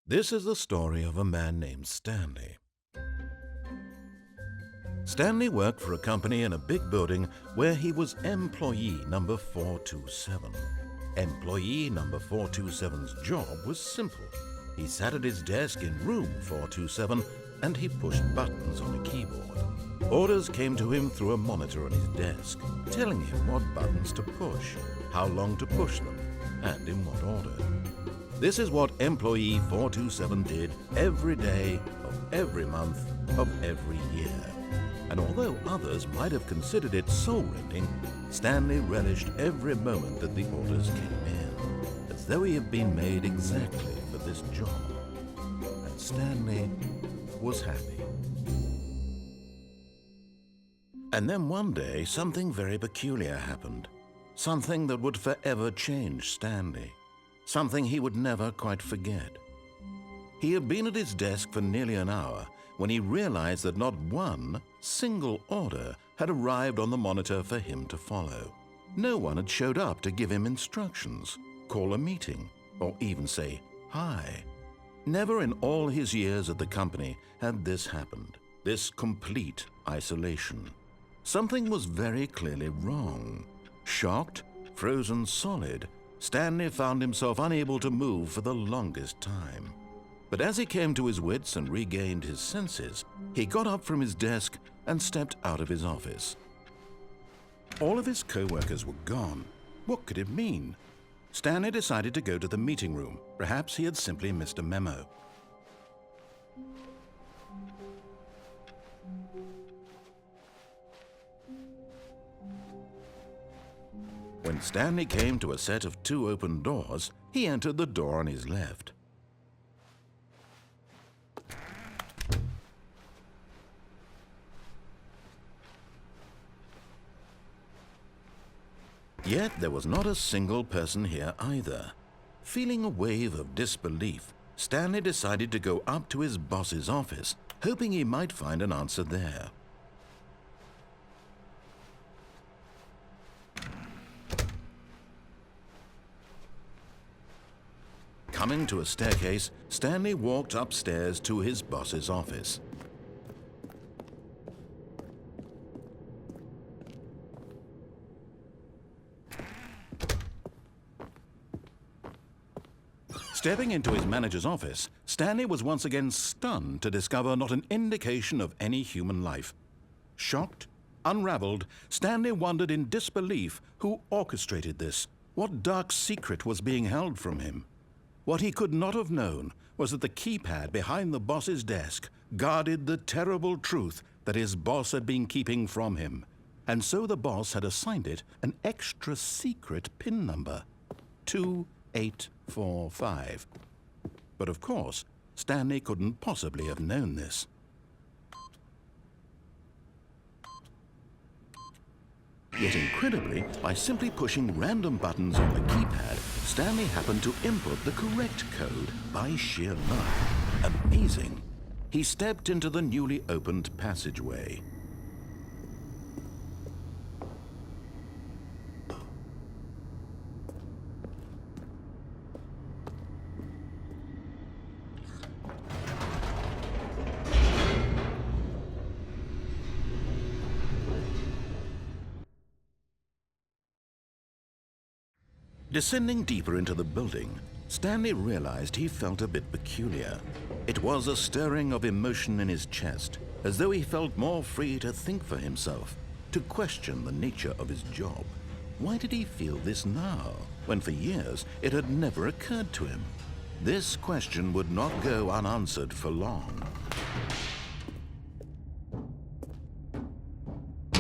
This is the story of a man named Stanley. Stanley worked for a company in a big building where he was employee number 427. Employee number 427's job was simple. He sat at his desk in room 427 and he pushed buttons on a keyboard. Orders came to him through a monitor on his desk, telling him what buttons to push, how long to push them, and in what order. This is what employee 427 did every day of every month of every year. And although others might have considered it soul-rending, Stanley relished every moment that the orders came in, as though he had been made exactly for this job. And Stanley was happy. And then one day, something very peculiar happened. Something that would forever change Stanley. Something he would never quite forget. He had been at his desk for nearly an hour when he realized that not one single order had arrived on the monitor for him to follow. No one had showed up to give him instructions, call a meeting, or even say hi. Never in all his years at the company had this happened, this complete isolation. Something was very clearly wrong. Shocked, frozen solid, Stanley found himself unable to move for the longest time. But as he came to his wits and regained his senses, he got up from his desk and stepped out of his office. All of his co-workers were gone. What could it mean? Stanley decided to go to the meeting room. Perhaps he had simply missed a memo. When Stanley came to a set of 2 open doors, he entered the door on his left. Yet there was not a single person here either. Feeling a wave of disbelief, Stanley decided to go up to his boss's office, hoping he might find an answer there. Coming to a staircase, Stanley walked upstairs to his boss's office. Stepping into his manager's office, Stanley was once again stunned to discover not an indication of any human life. Shocked, unraveled, Stanley wondered in disbelief who orchestrated this, what dark secret was being held from him. What he could not have known was that the keypad behind the boss's desk guarded the terrible truth that his boss had been keeping from him. And so the boss had assigned it an extra secret PIN number, 2845. But of course, Stanley couldn't possibly have known this. Yet incredibly, by simply pushing random buttons on the keypad, Stanley happened to input the correct code by sheer luck. Amazing. He stepped into the newly opened passageway. Descending deeper into the building, Stanley realized he felt a bit peculiar. It was a stirring of emotion in his chest, as though he felt more free to think for himself, to question the nature of his job. Why did he feel this now, when for years it had never occurred to him? This question would not go unanswered for long.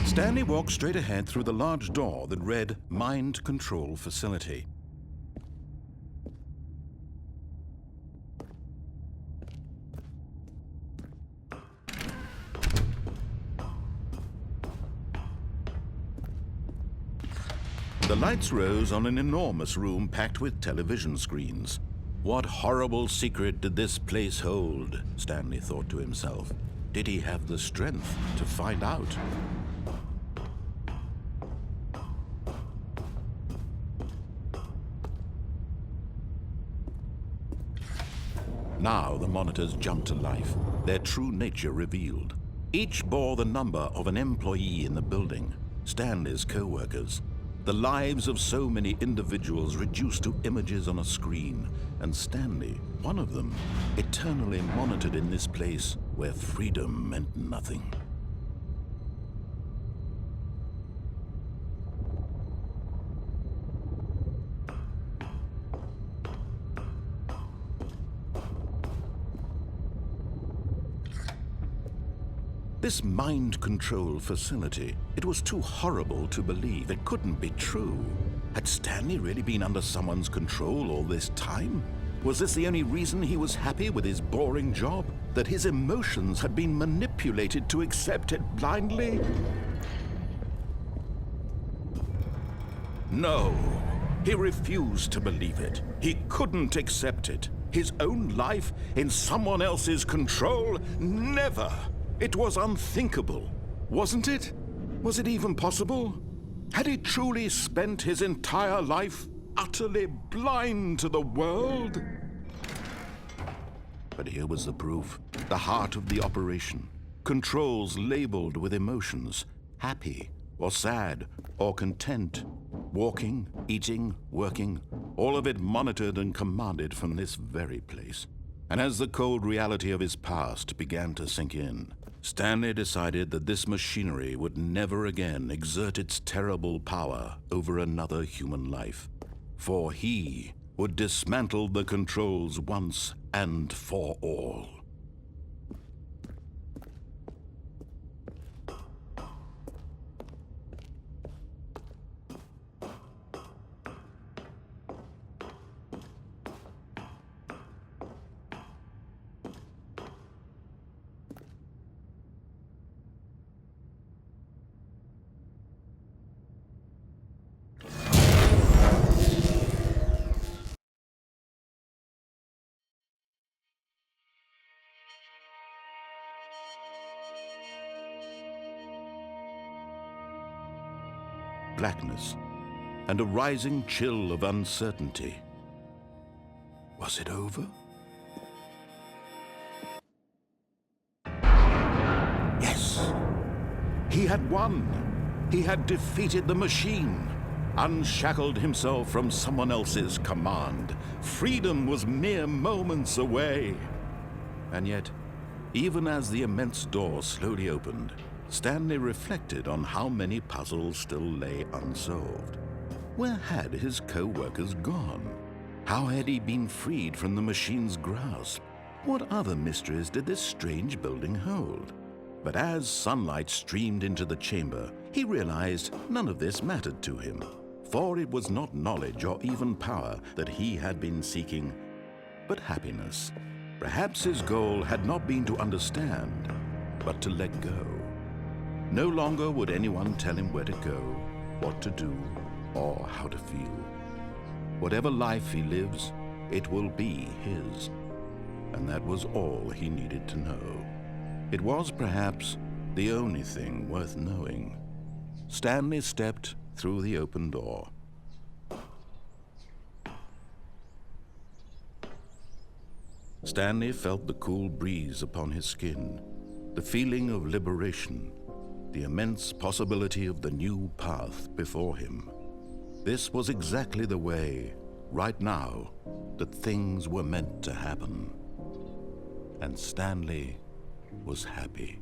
Stanley walked straight ahead through the large door that read Mind Control Facility. The lights rose on an enormous room packed with television screens. What horrible secret did this place hold? Stanley thought to himself. Did he have the strength to find out? Now the monitors jumped to life, their true nature revealed. Each bore the number of an employee in the building, Stanley's co-workers. The lives of so many individuals reduced to images on a screen, and Stanley, one of them, eternally monitored in this place where freedom meant nothing. This mind control facility, it was too horrible to believe. It couldn't be true. Had Stanley really been under someone's control all this time? Was this the only reason he was happy with his boring job? That his emotions had been manipulated to accept it blindly? No, he refused to believe it. He couldn't accept it. His own life in someone else's control? Never! It was unthinkable, wasn't it? Was it even possible? Had he truly spent his entire life utterly blind to the world? But here was the proof, the heart of the operation. Controls labeled with emotions, happy or sad or content. Walking, eating, working, all of it monitored and commanded from this very place. And as the cold reality of his past began to sink in, Stanley decided that this machinery would never again exert its terrible power over another human life, for he would dismantle the controls once and for all. Blackness, and a rising chill of uncertainty. Was it over? Yes! He had won! He had defeated the machine, unshackled himself from someone else's command. Freedom was mere moments away. And yet, even as the immense door slowly opened, Stanley reflected on how many puzzles still lay unsolved. Where had his co-workers gone? How had he been freed from the machine's grasp? What other mysteries did this strange building hold? But as sunlight streamed into the chamber, he realized none of this mattered to him, for it was not knowledge or even power that he had been seeking, but happiness. Perhaps his goal had not been to understand, but to let go. No longer would anyone tell him where to go, what to do, or how to feel. Whatever life he lives, it will be his. And that was all he needed to know. It was perhaps the only thing worth knowing. Stanley stepped through the open door. Stanley felt the cool breeze upon his skin, the feeling of liberation, the immense possibility of the new path before him. This was exactly the way, right now, that things were meant to happen. And Stanley was happy.